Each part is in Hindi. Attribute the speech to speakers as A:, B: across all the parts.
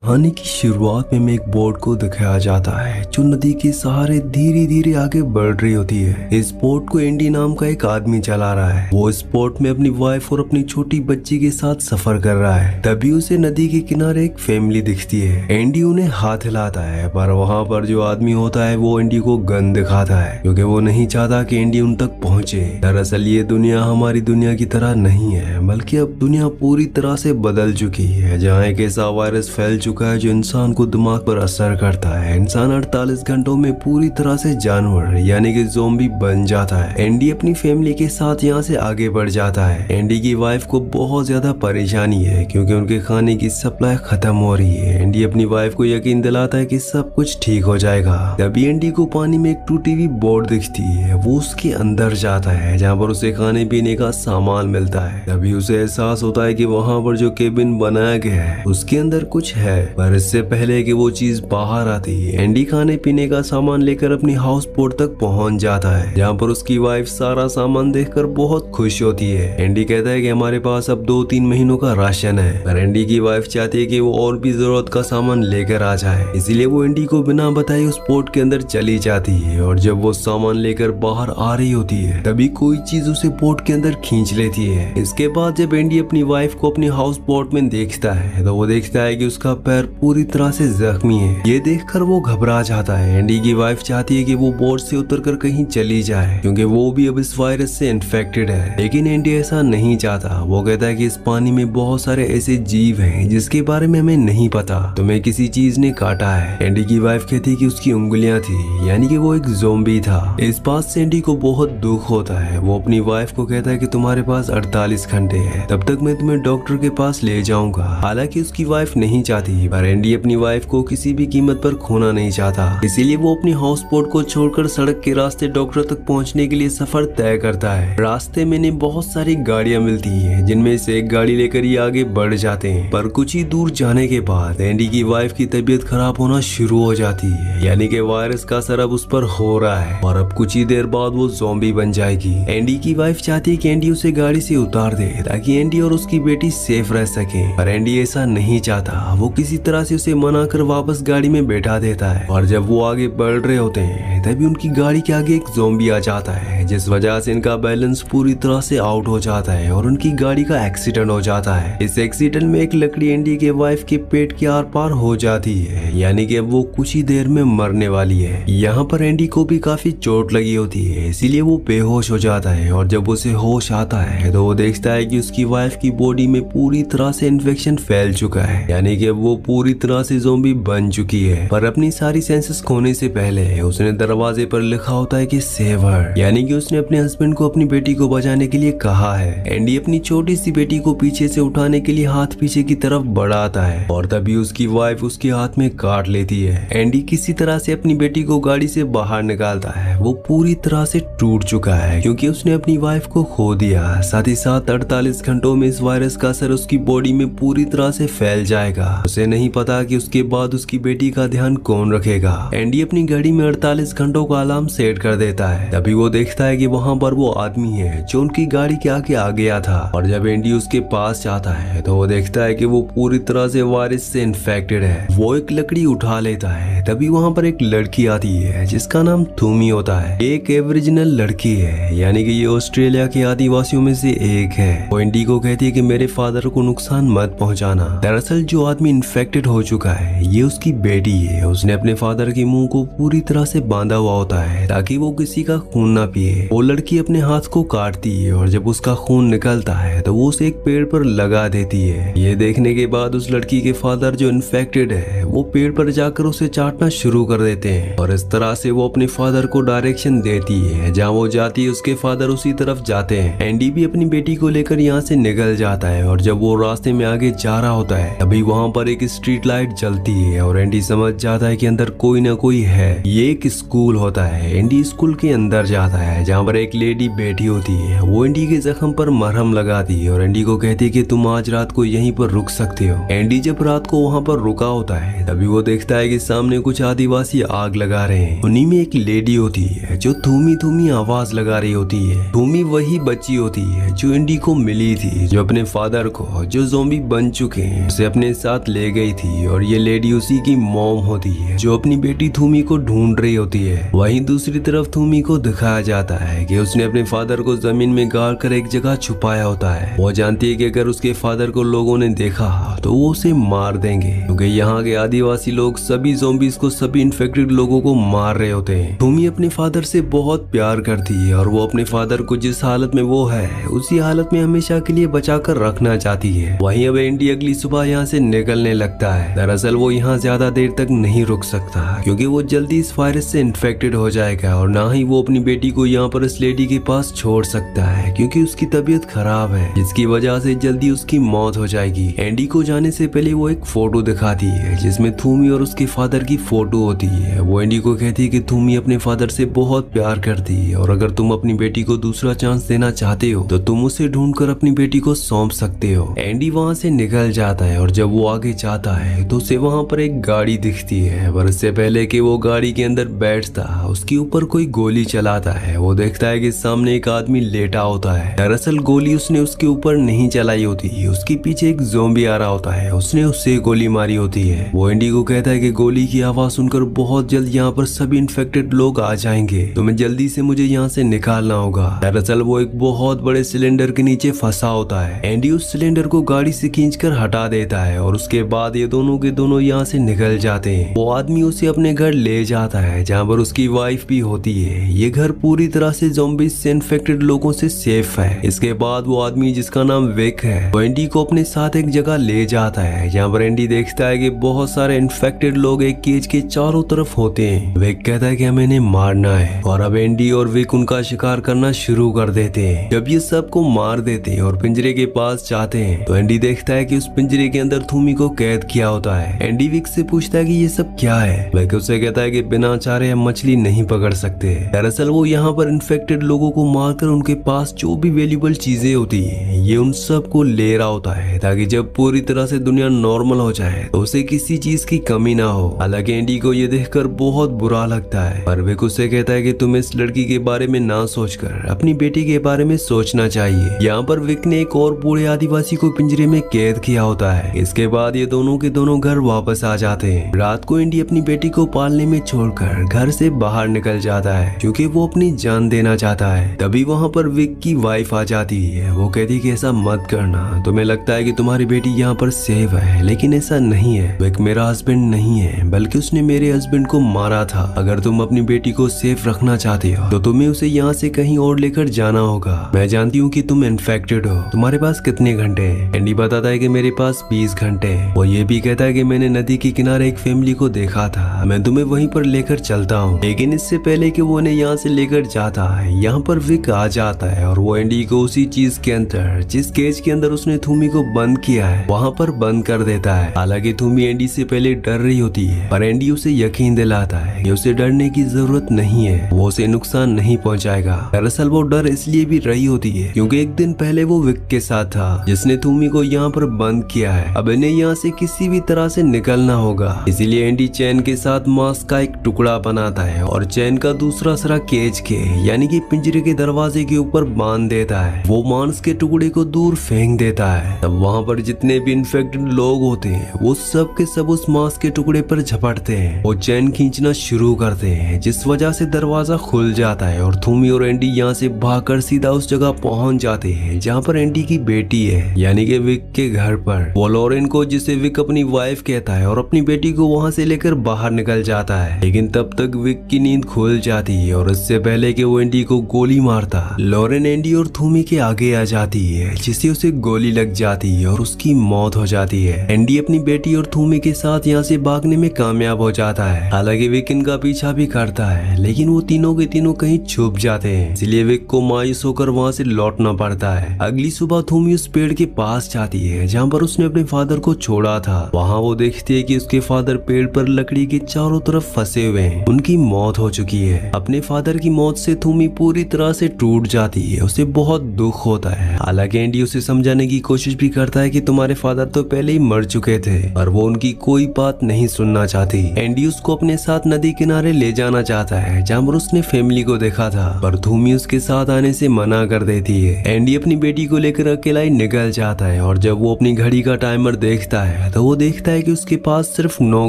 A: कहानी की शुरुआत में हमें एक बोट को दिखाया जाता है जो नदी के सहारे धीरे धीरे आगे बढ़ रही होती है। इस बोट को एंडी नाम का एक आदमी चला रहा है। वो इस बोट में अपनी वाइफ और अपनी छोटी बच्ची के साथ सफर कर रहा है। तभी उसे नदी के किनारे एक फैमिली दिखती है। एंडी उन्हें हाथ हिलाता है, पर वहाँ पर जो आदमी होता है वो एंडी को गन दिखाता है क्योंकि वो नहीं चाहता कि एंडी उन तक पहुँचे। दरअसल ये दुनिया हमारी दुनिया की तरह नहीं है, बल्कि अब दुनिया पूरी तरह से बदल चुकी है, जहाँ एक ऐसा वायरस फैल चुका है जो इंसान को दिमाग पर असर करता है। इंसान 48 घंटों में पूरी तरह से जानवर यानी कि ज़ोंबी बन जाता है। एंडी अपनी फैमिली के साथ यहाँ से आगे बढ़ जाता है। एंडी की वाइफ को बहुत ज्यादा परेशानी है क्योंकि उनके खाने की सप्लाई खत्म हो रही है। एंडी अपनी वाइफ को यकीन दिलाता है कि सब कुछ ठीक हो जाएगा। तभी एंडी को पानी में एक टूटी हुई बोट दिखती है। वो उसके अंदर जाता है जहाँ पर उसे खाने पीने का सामान मिलता है। तभी उसे एहसास होता है कि वहाँ पर जो केबिन बनाया गया है उसके अंदर कुछ है, पर इससे पहले कि वो चीज बाहर आती एंडी खाने पीने का सामान लेकर अपनी हाउस बोट तक पहुंच जाता है, जहाँ पर उसकी वाइफ सारा सामान देखकर बहुत खुश होती है। एंडी कहता है कि हमारे पास अब 2-3 महीनों का राशन है, पर एंडी की वाइफ चाहती है कि वो और भी जरूरत का सामान लेकर आ जाए। इसीलिए वो एंडी को बिना बताए उस बोट के अंदर चली जाती है और जब वो सामान लेकर बाहर आ रही होती है तभी कोई चीज उसे बोट के अंदर खींच लेती है। इसके बाद जब एंडी अपनी वाइफ को अपनी हाउस बोट में देखता है तो वो देखता है कि उसका पैर पूरी तरह से जख्मी है। ये देखकर वो घबरा जाता है। एंडी की वाइफ चाहती है कि वो बोट से उतरकर कहीं चली जाए क्योंकि वो भी अब इस वायरस से इन्फेक्टेड है, लेकिन एंडी ऐसा नहीं चाहता। वो कहता है कि इस पानी में बहुत सारे ऐसे जीव हैं जिसके बारे में हमें नहीं पता, तुम्हें किसी चीज ने काटा है। एंडी की वाइफ कहती है कि उसकी उंगलियां थी, यानी कि वो एक ज़ोंबी था। इस बात से एंडी को बहुत दुख होता है। वो अपनी वाइफ को कहता है कि तुम्हारे पास 48 घंटे है, तब तक मैं तुम्हें डॉक्टर के पास ले जाऊंगा। हालांकि उसकी वाइफ नहीं चाहती, पर एंडी अपनी वाइफ को किसी भी कीमत पर खोना नहीं चाहता। इसीलिए वो अपनी हाउस बोट को छोड़कर सड़क के रास्ते डॉक्टर तक पहुंचने के लिए सफर तय करता है। रास्ते में इन्हें बहुत सारी गाड़ियां मिलती हैं, जिनमें से एक गाड़ी लेकर ये आगे बढ़ जाते हैं। पर कुछ ही दूर जाने के बाद एंडी की वाइफ की तबीयत खराब होना शुरू हो जाती है, यानी कि वायरस का असर अब उस पर हो रहा है और अब कुछ ही देर बाद वो ज़ॉम्बी बन जाएगी। एंडी की वाइफ चाहती है कि एंडी उसे गाड़ी से उतार दे ताकि एंडी और उसकी बेटी सेफ रह सके, पर एंडी ऐसा नहीं चाहता। वो किसी तरह से उसे मना कर वापस गाड़ी में बैठा देता है और जब वो आगे बढ़ रहे होते हैं तभी उनकी गाड़ी के आगे एक ज़ॉम्बी आ जाता है, जिस वजह से इनका बैलेंस पूरी तरह से आउट हो जाता है और उनकी गाड़ी का एक्सीडेंट हो जाता है। इस एक्सीडेंट में एक लकड़ी एंडी के वाइफ के पेट के आर पार हो जाती है, यानी कि अब वो कुछ ही देर में मरने वाली है। यहाँ पर एंडी को भी काफी चोट लगी होती है, इसीलिए वो बेहोश हो जाता है और जब उसे होश आता है तो वो देखता है कि उसकी वाइफ की बॉडी में पूरी तरह से इन्फेक्शन फैल चुका है, यानी कि वो पूरी तरह से ज़ॉम्बी बन चुकी है। पर अपनी सारी सेंसेस खोने से पहले उसने दरवाजे पर लिखा होता है कि सेव हर, यानी कि उसने अपने हस्बैंड को अपनी बेटी को बचाने के लिए कहा है। एंडी अपनी छोटी सी बेटी को पीछे से उठाने के लिए हाथ पीछे की तरफ बढ़ाता है और तभी उसकी वाइफ उसके हाथ में काट लेती है। एंडी किसी तरह से अपनी बेटी को गाड़ी से बाहर निकालता है। वो पूरी तरह से टूट चुका है क्योंकि उसने अपनी वाइफ को खो दिया। साथ ही साथ 48 घंटों में इस वायरस का असर उसकी बॉडी में पूरी तरह से फैल जाएगा। उसे नहीं पता कि उसके बाद उसकी बेटी का ध्यान कौन रखेगा। एंडी अपनी घड़ी में 48 घंटों का अलार्म सेट कर देता है। तभी वो देखता है कि वहाँ पर वो आदमी है जो उनकी गाड़ी के आगे आ गया था और जब एंडी उसके पास जाता है तो वो देखता है कि वो पूरी तरह से वायरस से इन्फेक्टेड है। वो एक लकड़ी उठा लेता है। तभी वहाँ पर एक लड़की आती है जिसका नाम थूमी होता है। एक एवरिजिनल लड़की है, यानी कि ये ऑस्ट्रेलिया के आदिवासियों में से एक है। वो एंडी को कहती है कि मेरे फादर को नुकसान मत पहुँचाना। दरअसल जो आदमी इन्फेक्टेड हो चुका है ये उसकी बेटी है। उसने अपने फादर के मुंह को पूरी तरह से बांधा हुआ होता है ताकि वो किसी का खून ना पिए। वो लड़की अपने हाथ को काटती है और जब उसका खून निकलता है तो वो उसे एक पेड़ पर लगा देती है। ये देखने के बाद उस लड़की के फादर जो इन्फेक्टेड है वो पेड़ पर जाकर उसे चाटना शुरू कर देते हैं और इस तरह से वो अपने फादर को डायरेक्शन देती है। जहाँ वो जाती है उसके फादर उसी तरफ जाते हैं। एंडी भी अपनी बेटी को लेकर यहाँ से निकल जाता है और जब वो रास्ते में आगे जा रहा होता है तभी वहाँ पर एक स्ट्रीट लाइट जलती है और एंडी समझ जाता है कि अंदर कोई ना कोई है। ये एक स्कूल होता है। एंडी स्कूल के अंदर जाता है है जहाँ पर एक लेडी बैठी होती है। वो एंडी के जख्म पर मरहम लगाती है और एंडी को कहती है कि तुम आज रात को यहीं पर रुक सकते हो। एंडी जब रात को वहाँ पर रुका होता है तभी वो देखता है कि सामने कुछ आदिवासी आग लगा रहे हैं। उन्हीं में एक लेडी होती है जो थूमी थूमी आवाज लगा रही होती है। थूमी वही बच्ची होती है जो एंडी को मिली थी, जो अपने फादर को जो ज़ॉम्बी बन चुके हैं उसे अपने साथ ले गई थी। और ये लेडी उसी की मॉम होती है जो अपनी बेटी थूमी को ढूंढ रही होती है। वहीं दूसरी तरफ थूमी को दिखाया जाता है कि उसने अपने फादर को जमीन में गाड़ कर एक जगह छुपाया होता है। वो जानती है कि अगर उसके फादर को लोगों ने देखा तो वो उसे मार देंगे, क्योंकि यहाँ के आदिवासी लोग सभी ज़ॉम्बीज़ को, सभी इन्फेक्टेड लोगों को मार रहे होते हैं। थूमी अपने फादर से बहुत प्यार करती है और वो अपने फादर को जिस हालत में वो है उसी हालत में हमेशा के लिए बचा कर रखना चाहती है। वहीं अब एंडी अगली सुबह यहाँ से निकलने लगता है। दरअसल वो यहाँ ज्यादा देर तक नहीं रुक सकता क्योंकि वो जल्दी इस वायरस से इन्फेक्टेड हो जाएगा और ना ही वो अपनी बेटी को यहाँ पर इस लेडी के पास छोड़ सकता है क्योंकि उसकी तबीयत खराब है, जिसकी वजह से जल्दी उसकी मौत हो जाएगी। एंडी को जाने से पहले वो एक फोटो दिखाती है जिसमें थूमी और उसके फादर की फोटो होती है। वो एंडी को कहती है कि थूमी अपने फादर से बहुत प्यार करती है और अगर तुम अपनी बेटी को दूसरा चांस देना चाहते हो तो तुम उसे ढूंढकर अपनी बेटी को सौंप सकते हो। एंडी वहाँ से निकल जाता है और जब वो आगे जाता है तो उसे वहाँ पर एक गाड़ी दिखती है, पर इससे पहले कि वो गाड़ी के अंदर बैठता उसके ऊपर कोई गोली चलाता है। वो देखता है कि सामने एक आदमी लेटा होता है। दरअसल गोली उसने उसके ऊपर नहीं चलाई होती, उसके पीछे एक ज़ॉम्बी आ रहा होता है, उसने उससे गोली मारी होती है। वो एंडी को कहता है कि गोली की आवाज सुनकर बहुत जल्द यहाँ पर सभी इन्फेक्टेड लोग आ जाएंगे, तुम्हें जल्दी से मुझे यहाँ से निकालना होगा। दरअसल वो एक बहुत बड़े सिलेंडर के नीचे फंसा होता है। एंडी उस सिलेंडर को गाड़ी से खींचकर हटा देता है और उसके बाद ये दोनों के दोनों यहाँ से निकल जाते हैं। वो आदमी उसे अपने घर ले जाता है जहाँ पर उसकी वाइफ भी होती है। ये घर पूरी तरह से ज़ॉम्बीज़ से इन्फेक्टेड लोगों से सेफ है। इसके बाद वो आदमी जिसका नाम विक है वो एंडी को अपने साथ एक जगह ले जाता है जहाँ पर एंडी देखता है कि बहुत सारे इन्फेक्टेड लोग एक केज के चारों तरफ होते हैं। विक कहता है कि हमें इन्हें मारना है और अब एंडी और विक उनका शिकार करना शुरू कर देते हैं। जब ये सबको मार देते हैं और पिंजरे के पास जाते हैं तो एंडी देखता है कि उस पिंजरे के अंदर थूमी को कैद किया होता है। एंडी विक से पूछता है कि ये सब क्या है। विक उससे कहता है कि बिना चारे हम मछली नहीं पकड़ सकते। दरअसल वो यहाँ पर इन्फेक्टेड लोगों को मारकर उनके पास जो भी वैल्यूएबल चीजें होती है ये उन सब को ले रहा होता है ताकि जब पूरी तरह से दुनिया नॉर्मल हो जाए तो उसे किसी चीज की कमी ना हो। हालांकि एंडी को ये देखकर बहुत बुरा लगता है, पर विक उससे कहता है कि तुम्हें इस लड़की के बारे में ना सोचकर अपनी बेटी के बारे में सोचना चाहिए। यहाँ पर विक ने एक और बूढ़े आदिवासी को पिंजरे में कैद किया होता है। इसके बाद ये दोनों के दोनों घर वापस आ जाते हैं। रात को एंडी अपनी बेटी को पालने में छोड़कर घर से बाहर निकल जाता है क्योंकि वो अपनी जान देना चाहता है। तभी वहाँ पर विक की वाइफ आ जाती है। वो कहती है कि ऐसा मत करना, तुम्हें लगता है कि तुम्हारी बेटी यहाँ पर सेफ है, लेकिन ऐसा नहीं है। विक मेरा हस्बैंड नहीं है, बल्कि उसने मेरे हस्बैंड को मारा था। अगर तुम अपनी बेटी को सेफ रखना चाहते हो तो तुम्हें उसे यहाँ से कहीं और लेकर जाना होगा। मैं जानती हूँ कि तुम इन्फेक्टेड हो, तुम्हारे पास कितने घंटे हैं? एंडी बताता है कि मेरे पास 20 घंटे हैं। वो ये भी कहता है कि मैंने नदी के किनारे एक फैमिली को देखा था, मैं तुम्हें वहीं पर लेकर चलता हूँ। लेकिन इससे पहले कि वो उन्हें यहाँ से लेकर जाता है यहाँ पर विक आ जाता है और वो एंडी को उसी चीज के अंदर, जिस केज के अंदर उसने थूमी को बंद किया है, वहाँ पर बंद कर देता है। हालांकि थूमी एंडी से पहले डर रही होती है, पर एंडी उसे यकीन दिलाता है कि उसे डरने की जरूरत नहीं है, वो उसे नुकसान नहीं पहुंचाएगा। दरअसल वो डर इसलिए भी रही होती है क्योंकि एक दिन पहले वो विक के साथ था जिसने थूमी को यहाँ पर बंद किया है। अब इन्हें यहाँ से किसी भी तरह से निकलना होगा, इसीलिए एंडी चैन के साथ मांस का एक टुकड़ा बनाता है और चैन का दूसरा सिरा केज के यानी कि पिंजरे के दरवाजे के ऊपर बांध देता है। वो मांस के टुकड़े को दूर फेंक देता है। तब वहाँ पर जितने भी इन्फेक्टेड लोग होते हैं वो सब के सब उस मांस के टुकड़े पर झपटते हैं। वो चैन खींचना शुरू करते हैं जिस वजह से दरवाजा खुल जाता है और थूमी और एंडी यहाँ से भागकर सीधा उस जगह पहुंच जाते हैं जहाँ पर एंडी की बेटी है, यानी कि विक के घर पर। वो लॉरेन को, जिसे विक अपनी वाइफ कहता है, और अपनी बेटी को वहाँ से लेकर बाहर निकल जाता है। लेकिन तब तक विक की नींद खुल जाती है और इससे पहले कि वो एंडी को गोली मारता, लॉरेन एंडी और थूमी के आगे आ जाती है जिससे उसे गोली लग जाती है और उसकी मौत हो जाती है। एंडी अपनी बेटी और थूमी के साथ यहाँ से भागने में कामयाब हो जाता है। हालांकि विक इनका पीछा भी करता है, लेकिन वो तीनों के तीनों कहीं छुप जाते हैं, इसलिए विक को मायूस होकर वहाँ से लौटना पड़ता है। अगली सुबह थूमी उस पेड़ के पास जाती है जहाँ पर उसने अपने फादर को छोड़ा था। वहाँ वो देखती है कि उसके फादर पेड़ पर लकड़ी के चारों तरफ फंसे हुए हैं, उनकी मौत हो चुकी है। अपने फादर की मौत से से थूमी पूरी तरह से टूट जाती है। उसे बहुत दुख होता है। हालांकि एंडी उसे समझाने की कोशिश भी करता है कि तुम्हारे फादर तो पहले ही मर चुके थे, पर वो उनकी कोई बात नहीं सुनना चाहती। एंडी उसको अपने साथ नदी किनारे ले जाना चाहता है जहाँ पर उसने फैमिली को देखा था, पर थूमी उसके साथ आने से मना कर देती है। एंडी अपनी बेटी को लेकर अकेला ही निकल जाता है और जब वो अपनी घड़ी का टाइमर देखता है तो वो देखता है कि उसके पास सिर्फ 9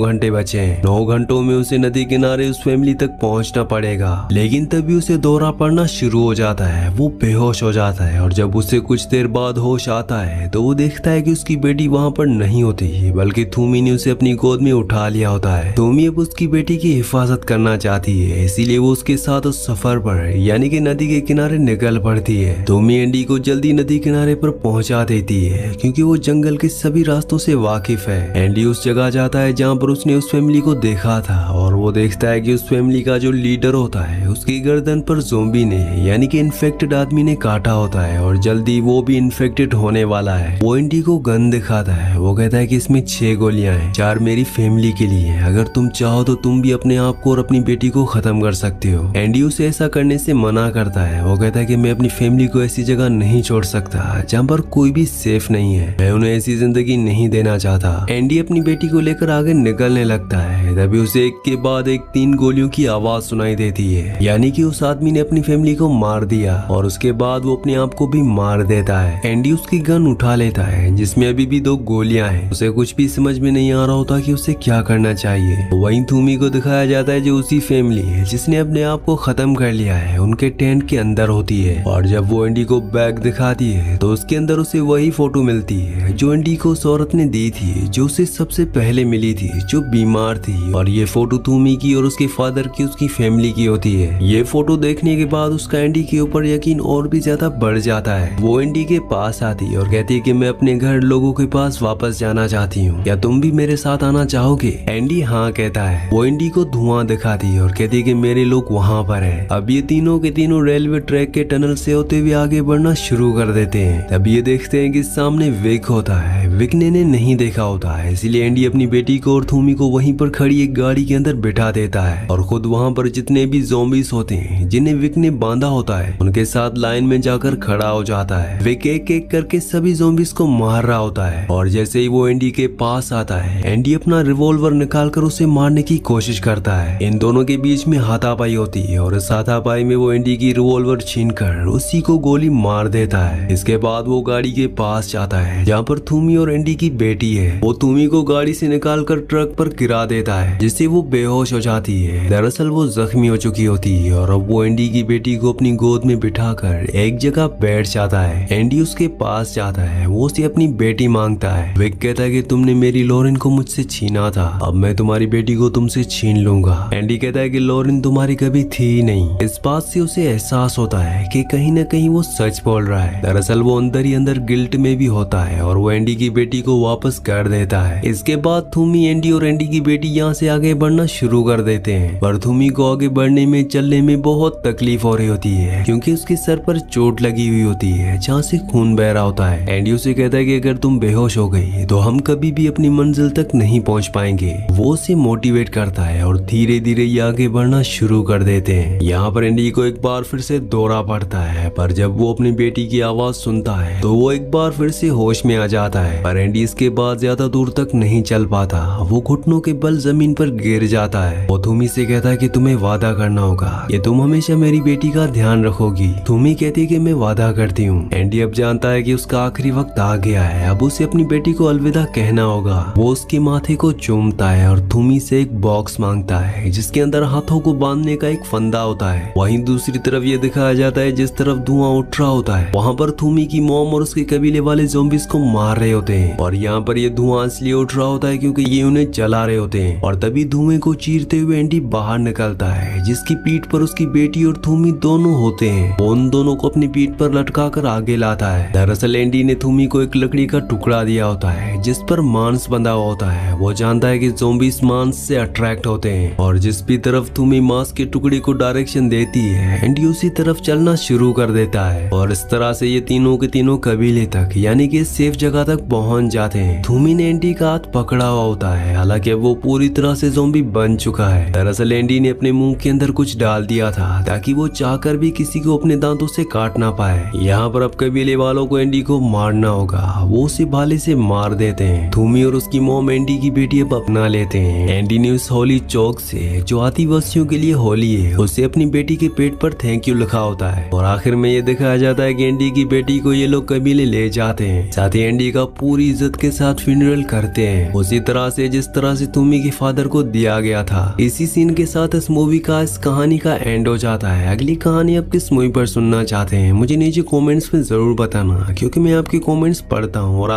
A: घंटे बचे हैं। 9 घंटों में उसे नदी किनारे उस फैमिली तक पहुंचना पड़ेगा। लेकिन तभी उसे दौरा पड़ना शुरू हो जाता है। वो बेहोश हो जाता है और जब उसे कुछ देर बाद होश आता है तो वो देखता है कि उसकी बेटी वहाँ पर नहीं होती, बल्कि थूमी ने उसे अपनी गोद में उठा लिया होता है। थूमी अब उसकी बेटी की हिफाजत करना चाहती है, इसीलिए वो उसके साथ उस सफर पर यानी कि नदी के किनारे निकल पड़ती है। थूमी एंडी को जल्दी नदी किनारे पर पहुंचा देती है क्योंकि वो जंगल के सभी रास्तों से वाकिफ है। एंडी उस जगह जाता है जहाँ पर उसने उस फैमिली को देखा था और वो देखता है कि उस फैमिली का जो लीडर होता है उसकी गर्दन पर ज़ोंबी ने यानी कि इन्फेक्टेड आदमी ने काटा होता है और जल्दी वो भी इन्फेक्टेड होने वाला है। वो एंडी को गन दिखाता है। वो कहता है कि इसमें 6 गोलियां हैं, 4 मेरी फैमिली के लिए। अगर तुम चाहो तो तुम भी अपने आप को और अपनी बेटी को खत्म कर सकते हो। एंडी उसे ऐसा करने से मना करता है। वो कहता है कि मैं अपनी फैमिली को ऐसी जगह नहीं छोड़ सकता जहाँ पर कोई भी सेफ नहीं है। मैं उन्हें ऐसी जिंदगी नहीं देना चाहता। एंडी अपनी बेटी को लेकर आगे निकलने लगता है। तभी उसे एक के बाद एक 3 गोलियों की आवाज सुनाई देती है, यानी कि उस आदमी ने अपनी फैमिली को मार दिया और उसके बाद वो अपने आप को भी मार देता है। एंडी उसकी गन उठा लेता है जिसमें अभी भी 2 गोलियां हैं। उसे कुछ भी समझ में नहीं आ रहा होता कि उसे क्या करना चाहिए। वहीं थूमी को दिखाया जाता है जो उसी फैमिली है जिसने अपने आप को खत्म कर लिया है, उनके टेंट के अंदर होती है। और जब वो एंडी को बैग दिखाती है तो उसके अंदर उसे वही फोटो मिलती है जो एंडी को उस औरत ने दी थी जो उसे सबसे पहले मिली थी, जो बीमार थी। और ये फोटो थूमी की और उसके फादर की, उसकी फैमिली की होती है। ये फोटो देखने के बाद उसका एंडी के ऊपर यकीन और भी ज्यादा बढ़ जाता है। वो एंडी के पास आती है और कहती है कि मैं अपने घर लोगों के पास वापस जाना चाहती हूँ, क्या तुम भी मेरे साथ आना चाहोगे? एंडी हाँ कहता है। वो एंडी को धुआं दिखाती है और कहती है कि मेरे लोग वहाँ पर हैं। अब ये तीनों के तीनों रेलवे ट्रैक के टनल से होते हुए आगे बढ़ना शुरू कर देते हैं। तब ये देखते हैं कि सामने विक होता है। विक ने नहीं देखा होता है, इसलिए एंडी अपनी बेटी को और थूमी को वहीं पर खड़ी एक गाड़ी के अंदर बिठा देता है और खुद वहाँ पर जितने भी ज़ॉम्बीज होते हैं जिन्हें विक ने बांधा होता है उनके साथ लाइन में जाकर खड़ा हो जाता है। विक एक एक करके सभी ज़ॉम्बीज को मार रहा होता है और जैसे ही वो एंडी के पास आता है, एंडी अपना रिवॉल्वर निकालकर उसे मारने की कोशिश करता है। इन दोनों के बीच में हाथापाई होती है और इस हाथापाई में वो एंडी की रिवॉल्वर छीनकर उसी को गोली मार देता है। इसके बाद वो गाड़ी के पास जाता है जहाँ पर थूमी और एंडी की बेटी है। वो थूमी को गाड़ी से निकालकर ट्रक पर गिरा देता है जिससे वो बेहोश हो जाती है। दरअसल वो जख्मी हो चुकी होती है और अब वो एंडी की बेटी को अपनी गोद में बिठाकर एक जगह बैठ जाता है। एंडी उसके पास जाता है। वो उसे अपनी बेटी मांगता है। विक कहता है कि तुमने मेरी लॉरेन को मुझसे छीना था, अब मैं तुम्हारी बेटी को तुमसे छीन लूंगा। एंडी कहता है कि लॉरेन तुम्हारी कभी थी ही नहीं। इस बात से उसे एहसास होता है कि कहीं न कहीं वो सच बोल रहा है। दरअसल वो अंदर ही अंदर गिल्ट में भी होता है और वो एंडी की बेटी को वापस कर देता है। इसके बाद थूमी, एंडी और एंडी की बेटी यहाँ से आगे बढ़ना शुरू कर देते हैं, पर थूमी को आगे बढ़ने में, चलने में बहुत तकलीफ हो रही होती है क्योंकि उसके सर पर चोट लगी हुई होती है जहाँ से खून बह रहा होता है। एंडी उसे कहता है कि अगर तुम बेहोश हो गई तो हम कभी भी अपनी मंजिल तक नहीं पहुँच पाएंगे। वो उसे मोटिवेट करता है और धीरे धीरे ये आगे बढ़ना शुरू कर देते हैं। यहाँ पर एंडी को एक बार फिर से दौरा पड़ता है, पर जब वो अपनी बेटी की आवाज सुनता है तो वो एक बार फिर से होश में आ जाता है। पर एंडी इसके बाद ज्यादा दूर तक नहीं चल पाता। वो घुटनों के बल जमीन पर गिर जाता है। वो थूमी से कहता है कि तुम्हें वादा करना होगा कि तुम हमेशा मेरी बेटी का ध्यान रखोगी। थूमी कहती है कि मैं वादा करती हूँ। एंडी अब जानता है कि उसका आखिरी वक्त आ गया है, अब उसे अपनी बेटी को अलविदा कहना होगा। वो उसके माथे को चूमता है और थूमी से एक बॉक्स मांगता है जिसके अंदर हाथों को बांधने का एक फंदा होता है। वहीं दूसरी तरफ ये दिखाया जाता है जिस तरफ धुआं उठ रहा होता है वहाँ पर थूमी की मॉम और उसके कबीले वाले ज़ॉम्बीज को मार रहे होते हैं। और यहाँ पर ये धुआं इसलिए उठ रहा होता है क्योंकि ये उन्हें जला रहे होते हैं। और तभी धुएं को चीरते हुए एंडी बाहर निकलता है जिसकी पीठ पर उसकी बेटी और थूमी दोनों होते हैं। वो उन दोनों को अपनी पीठ पर लटका कर आगे लाता है। दरअसल एंडी ने थूमी को एक लकड़ी का टुकड़ा दिया होता है जिस पर मांस बंधा हुआ होता है। वो जानता है कि ज़ॉम्बीज मांस से अट्रैक्ट होते हैं और जिस भी तरफ थूमी मांस के टुकड़े को डायरेक्शन देती है एंडी उसी तरफ चलना शुरू कर देता है। और इस तरह से ये तीनों के तीनों कबीले तक यानी कि सेफ जगह तक पहुंच जाते हैं। थूमी ने एंडी का हाथ पकड़ा हुआ होता है, हालांकि वो पूरी तरह से ज़ॉम्बी बन बन चुका है। दरअसल एंडी ने अपने मुंह के अंदर कुछ डाल दिया था ताकि वो चाहकर भी किसी को अपने दांतों से काट ना पाए। यहाँ पर अब कबीले वालों को एंडी को मारना होगा। वो उसे भाले से मार देते हैं। थूमी और उसकी मॉम एंडी की बेटी अब अपना लेते हैं। एंडी ने उस होली चौक से, जो आदिवासियों के लिए होली है, उसे अपनी बेटी के पेट पर थैंक यू लिखा होता है। और आखिर में ये दिखाया जाता है कि एंडी की बेटी को ये लोग कबीले ले जाते हैं। साथ ही एंडी का पूरी इज्जत के साथ फ्यूनरल करते हैं, उसी तरह से जिस तरह से थूमी के फादर को दिया गया था। इसी सीन के साथ इस मूवी का, इस कहानी का एंड हो जाता है। अगली कहानी आप किस मूवी पर सुनना चाहते हैं मुझे नीचे कमेंट्स में जरूर बताना, क्योंकि मैं आपके कमेंट्स पढ़ता हूँ। और